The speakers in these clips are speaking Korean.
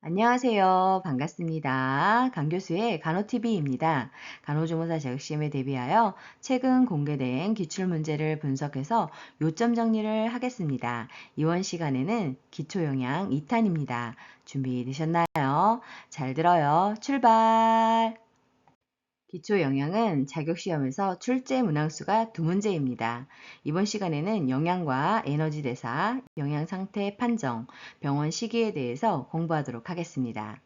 안녕하세요. 반갑습니다. 강교수의 간호TV입니다. 간호조무사 자격시험에 대비하여 최근 공개된 기출문제를 분석해서 요점 정리를 하겠습니다. 이번 시간에는 기초영양 2탄입니다. 준비되셨나요? 잘 들어요. 출발! 기초 영양은 자격시험에서 출제 문항수가 두 문제입니다. 이번 시간에는 영양과 에너지 대사, 영양 상태 판정, 병원 시기에 대해서 공부하도록 하겠습니다.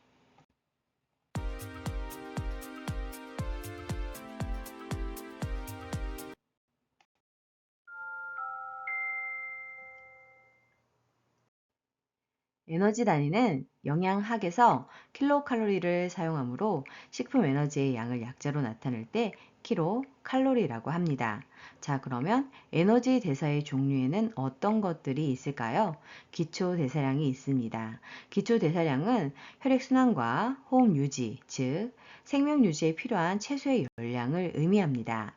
에너지 단위는 영양학에서 킬로칼로리를 사용하므로 식품 에너지의 양을 약자로 나타낼 때 킬로칼로리라고 합니다. 자, 그러면 에너지 대사의 종류에는 어떤 것들이 있을까요? 기초 대사량이 있습니다. 기초 대사량은 혈액순환과 호흡 유지, 즉 생명 유지에 필요한 최소의 열량을 의미합니다.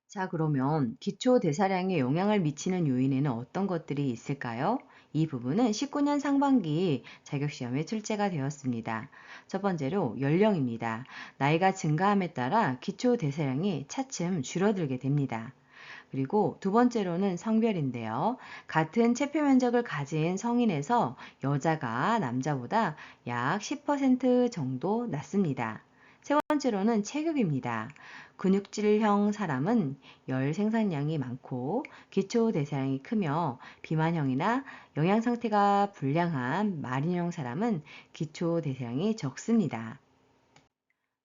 자, 그러면 기초 대사량에 영향을 미치는 요인에는 어떤 것들이 있을까요? 이 부분은 19년 상반기 자격시험에 출제가 되었습니다. 첫 번째로 연령입니다. 나이가 증가함에 따라 기초 대사량이 차츰 줄어들게 됩니다. 그리고 두 번째로는 성별인데요. 같은 체표 면적을 가진 성인에서 여자가 남자보다 약 10% 정도 낮습니다. 세 번째로는 체격입니다. 근육질형 사람은 열 생산량이 많고 기초 대사량이 크며 비만형이나 영양 상태가 불량한 만인형 사람은 기초 대사량이 적습니다.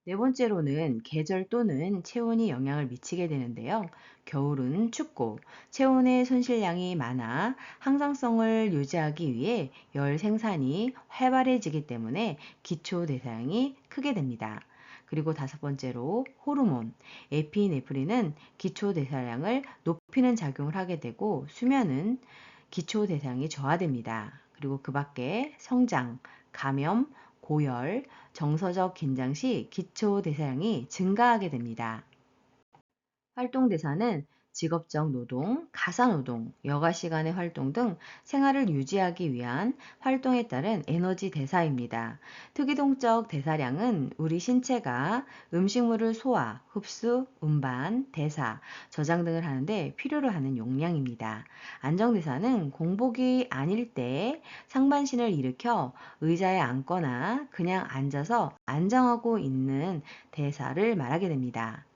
네 번째로는 계절 또는 체온이 영향을 미치게 되는데요. 겨울은 춥고 체온의 손실량이 많아 항상성을 유지하기 위해 열 생산이 활발해지기 때문에 기초 대사량이 크게 됩니다. 그리고 다섯 번째로 호르몬, 에피네프린은 기초 대사량을 높이는 작용을 하게 되고 수면은 기초 대사량이 저하됩니다. 그리고 그 밖에 성장, 감염, 고열, 정서적 긴장 시 기초 대사량이 증가하게 됩니다. 활동 대사는 직업적 노동, 가사 노동, 여가 시간의 활동 등 생활을 유지하기 위한 활동에 따른 에너지 대사입니다. 특이동적 대사량은 우리 신체가 음식물을 소화, 흡수, 운반, 대사, 저장 등을 하는데 필요로 하는 용량입니다. 안정대사는 공복이 아닐 때 상반신을 일으켜 의자에 앉거나 그냥 앉아서 안정하고 있는 대사를 말하게 됩니다.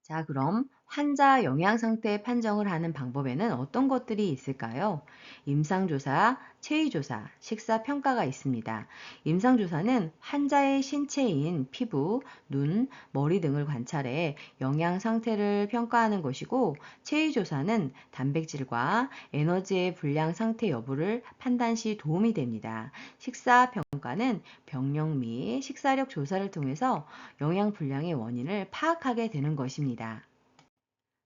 자, 그럼 환자 영양 상태 판정을 하는 방법에는 어떤 것들이 있을까요? 임상조사, 체위조사, 식사평가가 있습니다. 임상조사는 환자의 신체인 피부, 눈, 머리 등을 관찰해 영양 상태를 평가하는 것이고, 체위조사는 단백질과 에너지의 불량 상태 여부를 판단 시 도움이 됩니다. 식사평가는 병력 및 식사력 조사를 통해서 영양 불량의 원인을 파악하게 되는 것입니다.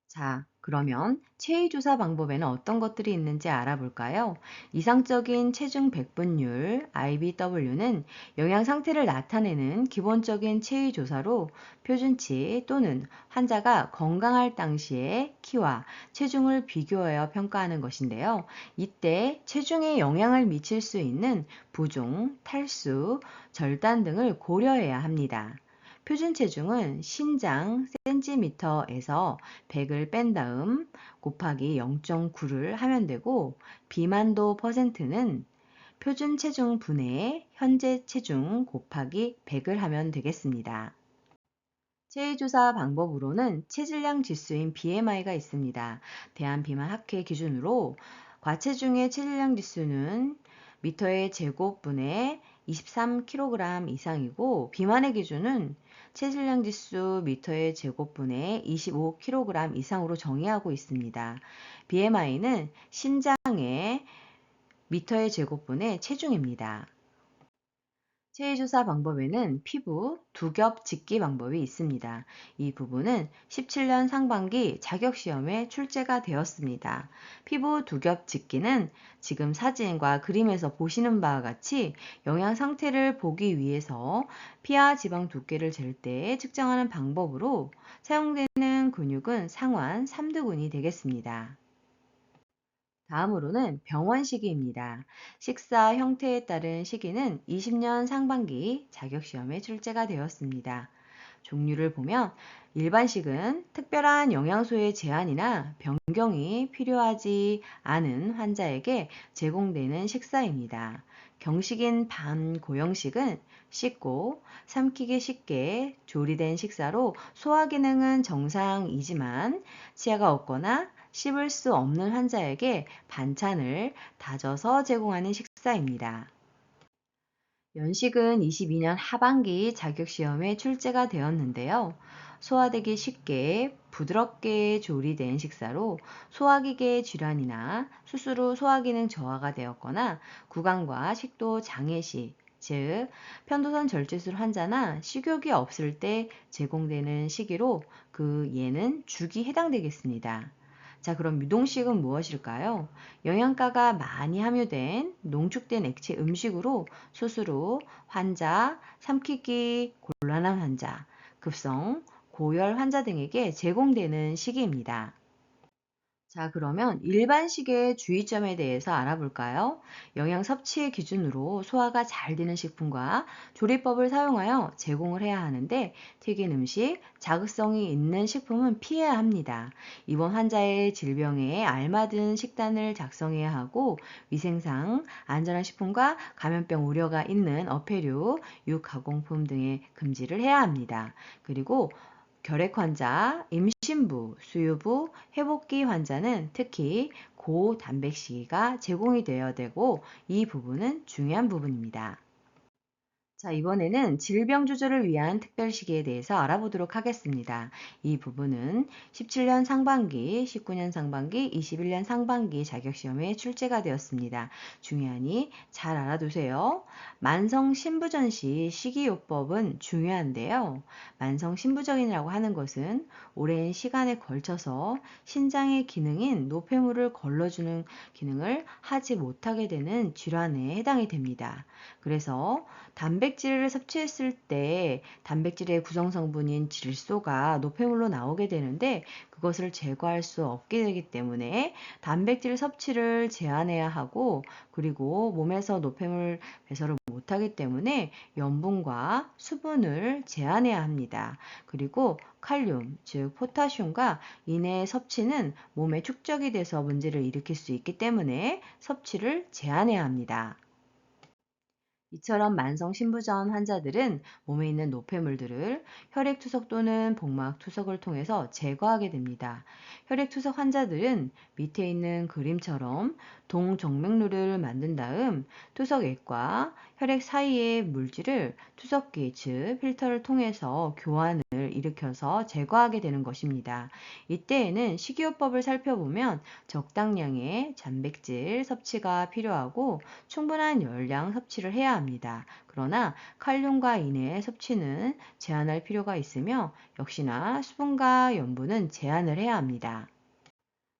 자, 그러면 체위조사 방법에는 어떤 것들이 있는지 알아볼까요? 이상적인 체중 배분율 IBW는 영양 상태를 나타내는 기본적인 체위조사로 표준치 또는 환자가 건강할 당시의 키와 체중을 비교하여 평가하는 것인데요. 이때 체중에 영향을 미칠 수 있는 부종, 탈수, 절단 등을 고려해야 합니다. 표준 체중은 신장 cm에서 100을 뺀 다음 곱하기 0.9를 하면 되고 비만도 퍼센트는 표준 체중 분의 현재 체중 곱하기 100을 하면 되겠습니다. 체위조사 방법으로는 체질량 지수인 BMI가 있습니다. 대한비만학회 기준으로 과체중의 체질량 지수는 미터의 제곱분의 23kg 이상이고 비만의 기준은 체질량 지수 미터의 제곱분의 25kg 이상으로 정의하고 있습니다. BMI는 신장의 미터의 제곱분의 체중입니다. 체위조사 방법에는 피부 두 겹 짓기 방법이 있습니다. 이 부분은 17년 상반기 자격시험에 출제가 되었습니다. 피부 두 겹 짓기는 지금 사진과 그림에서 보시는 바와 같이 영양 상태를 보기 위해서 피하 지방 두께를 잴 때 측정하는 방법으로 사용되는 근육은 상완 삼두근이 되겠습니다. 다음으로는 병원 시기입니다. 식사 형태에 따른 시기는 20년 상반기 자격시험에 출제가 되었습니다. 종류를 보면 일반식은 특별한 영양소의 제한이나 변경이 필요하지 않은 환자에게 제공되는 식사입니다. 경식인 반고형식은 씻고 삼키기 쉽게 조리된 식사로 소화 기능은 정상이지만 치아가 없거나 씹을 수 없는 환자에게 반찬을 다져서 제공하는 식사입니다. 연식은 22년 하반기 자격시험에 출제가 되었는데요. 소화되기 쉽게 부드럽게 조리된 식사로 소화기계 질환이나 수술 후 소화기능 저하가 되었거나 구강과 식도 장애 시, 즉 편도선 절제술 환자나 식욕이 없을 때 제공되는 시기로 그 예는 죽이 해당되겠습니다. 자, 그럼 유동식은 무엇일까요? 영양가가 많이 함유된 농축된 액체 음식으로 수술 후 환자, 삼키기 곤란한 환자, 급성 고열 환자 등에게 제공되는 식이입니다. 자, 그러면 일반식의 주의점에 대해서 알아볼까요? 영양 섭취의 기준으로 소화가 잘 되는 식품과 조리법을 사용하여 제공을 해야 하는데 튀긴 음식, 자극성이 있는 식품은 피해야 합니다. 이번 환자의 질병에 알맞은 식단을 작성해야 하고 위생상 안전한 식품과 감염병 우려가 있는 어패류, 육가공품 등의 금지를 해야 합니다. 그리고 결핵 환자, 임신부, 수유부, 회복기 환자는 특히 고단백식이가 제공이 되어야 되고 이 부분은 중요한 부분입니다. 자, 이번에는 질병 조절을 위한 특별 시기에 대해서 알아보도록 하겠습니다. 이 부분은 17년 상반기, 19년 상반기, 21년 상반기 자격시험에 출제가 되었습니다. 중요하니 잘 알아두세요. 만성 신부전 시 식이요법은 중요한데요. 만성 신부전이라고 하는 것은 오랜 시간에 걸쳐서 신장의 기능인 노폐물을 걸러주는 기능을 하지 못하게 되는 질환에 해당이 됩니다. 그래서 단백질을 섭취했을 때 단백질의 구성 성분인 질소가 노폐물로 나오게 되는데 그것을 제거할 수 없게 되기 때문에 단백질 섭취를 제한해야 하고 그리고 몸에서 노폐물 배설을 못하기 때문에 염분과 수분을 제한해야 합니다. 그리고 칼륨, 즉 포타슘과 인의 섭취는 몸에 축적이 돼서 문제를 일으킬 수 있기 때문에 섭취를 제한해야 합니다. 이처럼 만성 신부전 환자들은 몸에 있는 노폐물들을 혈액투석 또는 복막투석을 통해서 제거하게 됩니다. 혈액투석 환자들은 밑에 있는 그림처럼 동정맥류를 만든 다음 투석액과 혈액 사이의 물질을 투석기, 즉 필터를 통해서 교환을 일으켜서 제거하게 되는 것입니다. 이때에는 식이요법을 살펴보면 적당량의 단백질 섭취가 필요하고 충분한 열량 섭취를 해야 합니다. 그러나 칼륨과 인의 섭취는 제한할 필요가 있으며 역시나 수분과 염분은 제한을 해야 합니다.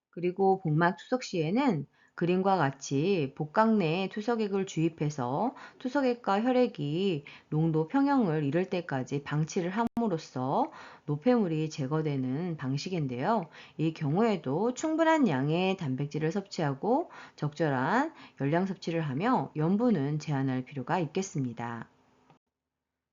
그리고 복막 투석 시에는 그림과 같이 복강 내에 투석액을 주입해서 투석액과 혈액이 농도 평형을 이룰 때까지 방치를 함으로써 노폐물이 제거되는 방식인데요. 이 경우에도 충분한 양의 단백질을 섭취하고 적절한 열량 섭취를 하며 염분은 제한할 필요가 있겠습니다.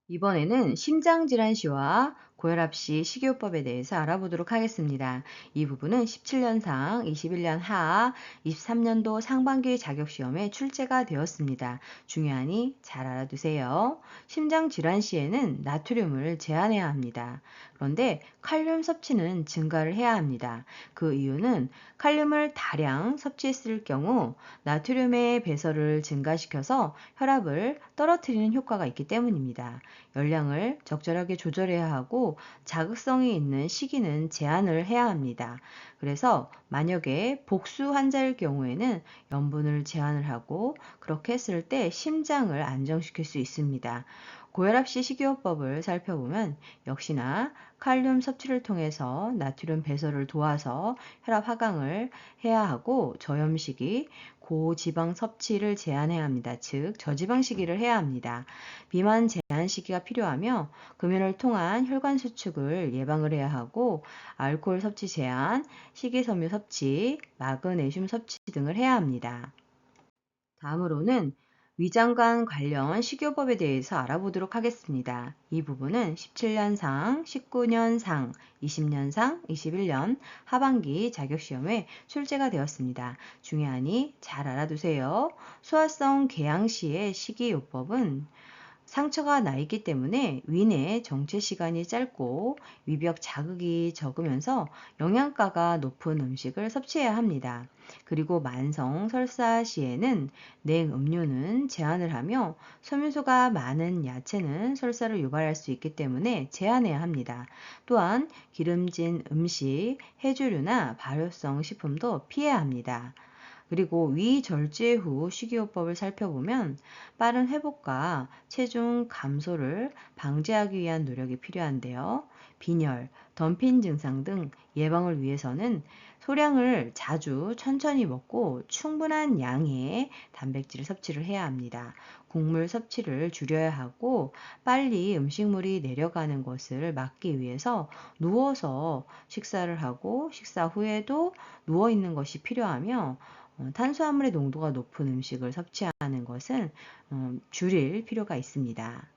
이번에는 심장질환 시와 고혈압 시 식이요법에 대해서 알아보도록 하겠습니다. 이 부분은 17년상, 21년 하, 23년도 상반기 자격시험에 출제가 되었습니다. 중요하니 잘 알아두세요. 심장질환 시에는 나트륨을 제한해야 합니다. 그런데 칼륨 섭취는 증가를 해야 합니다. 그 이유는 칼륨을 다량 섭취했을 경우 나트륨의 배설을 증가시켜서 혈압을 떨어뜨리는 효과가 있기 때문입니다. 열량을 적절하게 조절해야 하고 자극성이 있는 시기는 제한을 해야 합니다. 그래서 만약에 복수 환자일 경우에는 염분을 제한을 하고 그렇게 했을 때 심장을 안정시킬 수 있습니다. 고혈압 시 식이요법을 살펴보면 역시나 칼륨 섭취를 통해서 나트륨 배설을 도와서 혈압 하강을 해야 하고 저염식이 고지방 섭취를 제한해야 합니다. 즉 저지방 식이를 해야 합니다. 비만 제한 시기가 필요하며 금연을 통한 혈관 수축을 예방을 해야 하고 알코올 섭취 제한, 식이섬유 섭취, 마그네슘 섭취 등을 해야 합니다. 다음으로는 위장관 관련 식이요법에 대해서 알아보도록 하겠습니다. 이 부분은 17년상, 19년상, 20년상, 21년 하반기 자격시험에 출제가 되었습니다. 중요하니 잘 알아두세요. 소화성 궤양 시의 식이요법은 상처가 나 있기 때문에 위내 정체 시간이 짧고 위벽 자극이 적으면서 영양가가 높은 음식을 섭취해야 합니다. 그리고 만성 설사 시에는 냉음료는 제한을 하며 섬유소가 많은 야채는 설사를 유발할 수 있기 때문에 제한해야 합니다. 또한 기름진 음식, 해조류나 발효성 식품도 피해야 합니다. 그리고 위절제 후 식이요법을 살펴보면 빠른 회복과 체중 감소를 방지하기 위한 노력이 필요한데요. 빈혈, 덤핀 증상 등 예방을 위해서는 소량을 자주 천천히 먹고 충분한 양의 단백질 섭취를 해야 합니다. 곡물 섭취를 줄여야 하고 빨리 음식물이 내려가는 것을 막기 위해서 누워서 식사를 하고 식사 후에도 누워 있는 것이 필요하며 탄수화물의 농도가 높은 음식을 섭취하는 것은 줄일 필요가 있습니다.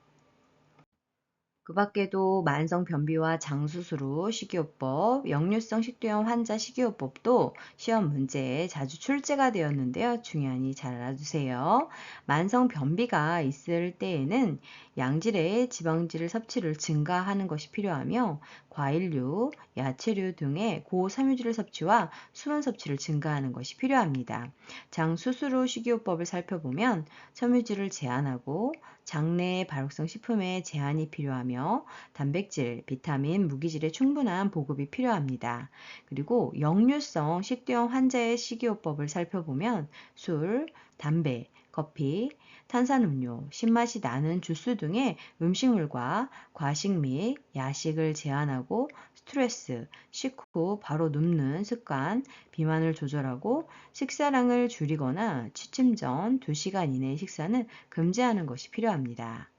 그 밖에도 만성 변비와 장수수루 식이요법, 역류성 식도염 환자 식이요법도 시험 문제에 자주 출제가 되었는데요. 중요하니 잘 알아두세요. 만성 변비가 있을 때에는 양질의 지방질 섭취를 증가하는 것이 필요하며 과일류, 야채류 등의 고섬유질 섭취와 수분 섭취를 증가하는 것이 필요합니다. 장수수루 식이요법을 살펴보면 섬유질을 제한하고 장내 발육성 식품에 제한이 필요하며 단백질, 비타민, 무기질의 충분한 보급이 필요합니다. 그리고 역류성 식도염 환자의 식이요법을 살펴보면 술, 담배, 커피, 탄산음료, 신맛이 나는 주스 등의 음식물과 과식 및 야식을 제한하고 스트레스, 식후 바로 눕는 습관, 비만을 조절하고 식사량을 줄이거나 취침 전 2시간 이내의 식사는 금지하는 것이 필요합니다.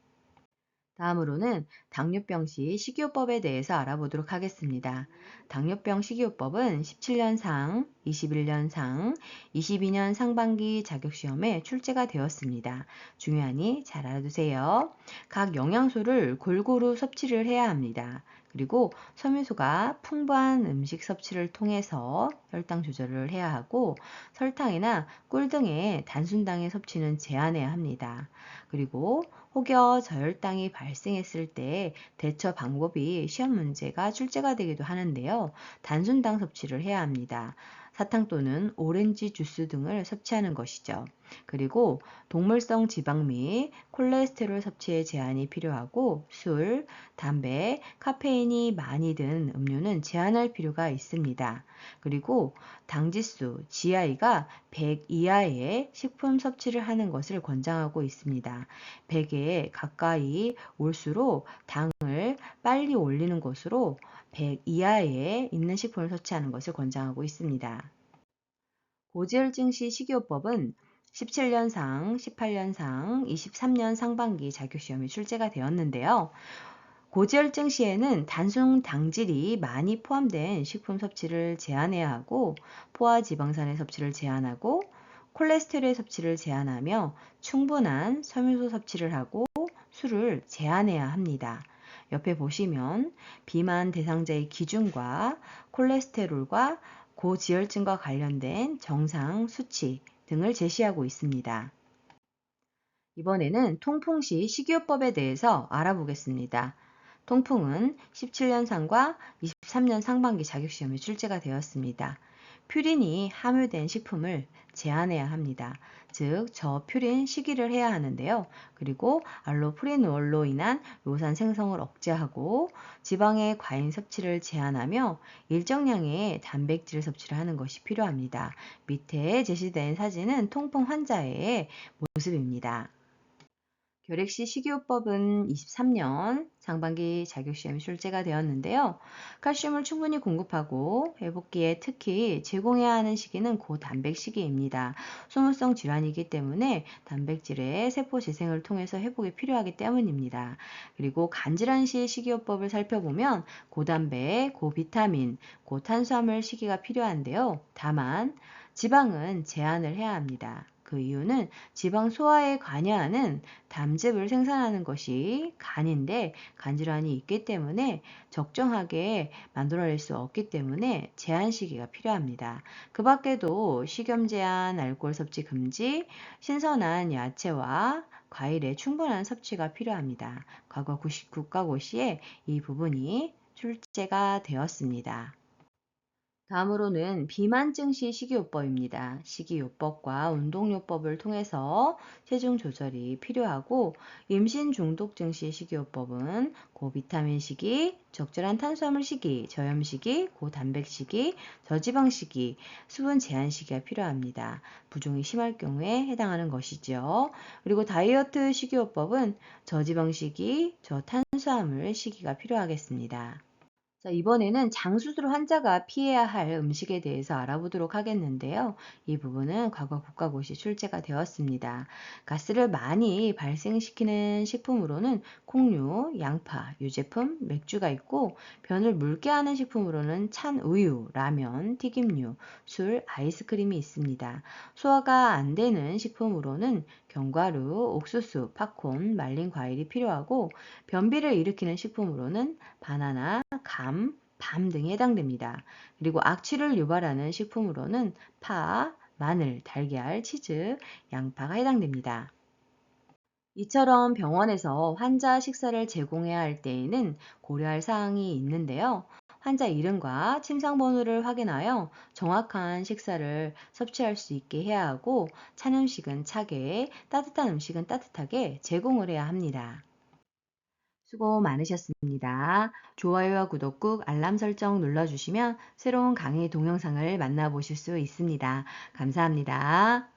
다음으로는 당뇨병 시 식이요법에 대해서 알아보도록 하겠습니다. 당뇨병 식이요법은 17년상, 21년상, 22년 상반기 자격시험에 출제가 되었습니다. 중요하니 잘 알아두세요. 각 영양소를 골고루 섭취를 해야 합니다. 그리고 섬유소가 풍부한 음식 섭취를 통해서 혈당 조절을 해야 하고 설탕이나 꿀 등의 단순당의 섭취는 제한해야 합니다. 그리고 혹여 저혈당이 발생했을 때 대처 방법이 시험 문제가 출제가 되기도 하는데요. 단순당 섭취를 해야 합니다. 사탕 또는 오렌지 주스 등을 섭취하는 것이죠. 그리고 동물성 지방 및 콜레스테롤 섭취에 제한이 필요하고 술, 담배, 카페인이 많이 든 음료는 제한할 필요가 있습니다. 그리고 당지수 GI가 100 이하의 식품 섭취를 하는 것을 권장하고 있습니다. 100에 가까이 올수록 당을 빨리 올리는 것으로 100 이하에 있는 식품을 섭취하는 것을 권장하고 있습니다. 고지혈증 시 식이요법은 17년상, 18년상, 23년 상반기 자격시험에 출제가 되었는데요. 고지혈증 시에는 단순 당질이 많이 포함된 식품 섭취를 제한해야 하고 포화지방산의 섭취를 제한하고 콜레스테롤의 섭취를 제한하며 충분한 섬유소 섭취를 하고 술을 제한해야 합니다. 옆에 보시면 비만 대상자의 기준과 콜레스테롤과 고지혈증과 관련된 정상 수치 등을 제시하고 있습니다. 이번에는 통풍 시 식이요법에 대해서 알아보겠습니다. 통풍은 17년상과 23년 상반기 자격시험에 출제가 되었습니다. 퓨린이 함유된 식품을 제한해야 합니다. 즉, 저퓨린 식이를 해야 하는데요. 그리고 알로프리놀로 인한 요산 생성을 억제하고 지방의 과잉 섭취를 제한하며 일정량의 단백질 섭취를 하는 것이 필요합니다. 밑에 제시된 사진은 통풍 환자의 모습입니다. 결핵시 식이요법은 23년 상반기 자격시험 출제가 되었는데요. 칼슘을 충분히 공급하고 회복기에 특히 제공해야 하는 시기는 고단백 시기입니다. 소모성 질환이기 때문에 단백질의 세포 재생을 통해서 회복이 필요하기 때문입니다. 그리고 간질환 시 식이요법을 살펴보면 고단백, 고비타민, 고탄수화물 시기가 필요한데요. 다만 지방은 제한을 해야 합니다. 그 이유는 지방 소화에 관여하는 담즙을 생산하는 것이 간인데 간질환이 있기 때문에 적정하게 만들어낼 수 없기 때문에 제한 시기가 필요합니다. 그 밖에도 식염 제한, 알코올 섭취 금지, 신선한 야채와 과일의 충분한 섭취가 필요합니다. 과거 국가고시에 이 부분이 출제가 되었습니다. 다음으로는 비만증 시 식이요법입니다. 식이요법과 운동요법을 통해서 체중 조절이 필요하고 임신 중독증 시 식이요법은 고비타민 시기, 적절한 탄수화물 시기, 저염 시기, 고단백 시기, 저지방 시기, 수분 제한 시기가 필요합니다. 부종이 심할 경우에 해당하는 것이죠. 그리고 다이어트 식이요법은 저지방 시기, 저탄수화물 시기가 필요하겠습니다. 자, 이번에는 장수술 환자가 피해야 할 음식에 대해서 알아보도록 하겠는데요. 이 부분은 과거 국가고시 출제가 되었습니다. 가스를 많이 발생시키는 식품으로는 콩류, 양파, 유제품, 맥주가 있고 변을 묽게 하는 식품으로는 찬 우유, 라면, 튀김류, 술, 아이스크림이 있습니다. 소화가 안 되는 식품으로는 견과류, 옥수수, 팝콘, 말린 과일이 필요하고 변비를 일으키는 식품으로는 바나나, 감, 밤 등이 해당됩니다. 그리고 악취를 유발하는 식품으로는 파, 마늘, 달걀, 치즈, 양파가 해당됩니다. 이처럼 병원에서 환자 식사를 제공해야 할 때에는 고려할 사항이 있는데요. 환자 이름과 침상 번호를 확인하여 정확한 식사를 섭취할 수 있게 해야 하고, 찬 음식은 차게, 따뜻한 음식은 따뜻하게 제공을 해야 합니다. 수고 많으셨습니다. 좋아요와 구독 꾹 알람 설정 눌러주시면 새로운 강의 동영상을 만나보실 수 있습니다. 감사합니다.